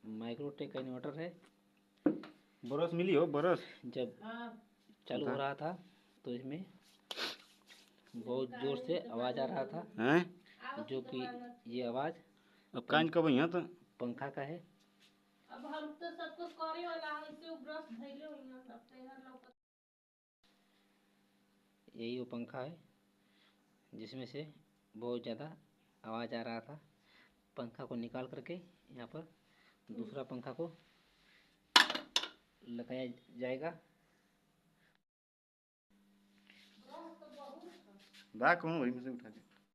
Microtek का inverter है। बरस मिली हो बरस। जब चालू हो रहा था तो इसमें बहुत जोर से आवाज़ आ रहा था हैं जो कि ये आवाज़ अब कान कब यहाँ तो पंखा का है। अब हम तो सब कुछ करे वाला है से ब्रश धइले होई हम अब तेहर लोग। यही वो पंखा है जिसमें से बहुत ज़्यादा आवाज़ आ रहा था। पंखा को निकाल करके यहाँ पर दूसरा पंखा को लगाया जाएगा। दा कौन वही में से उठा के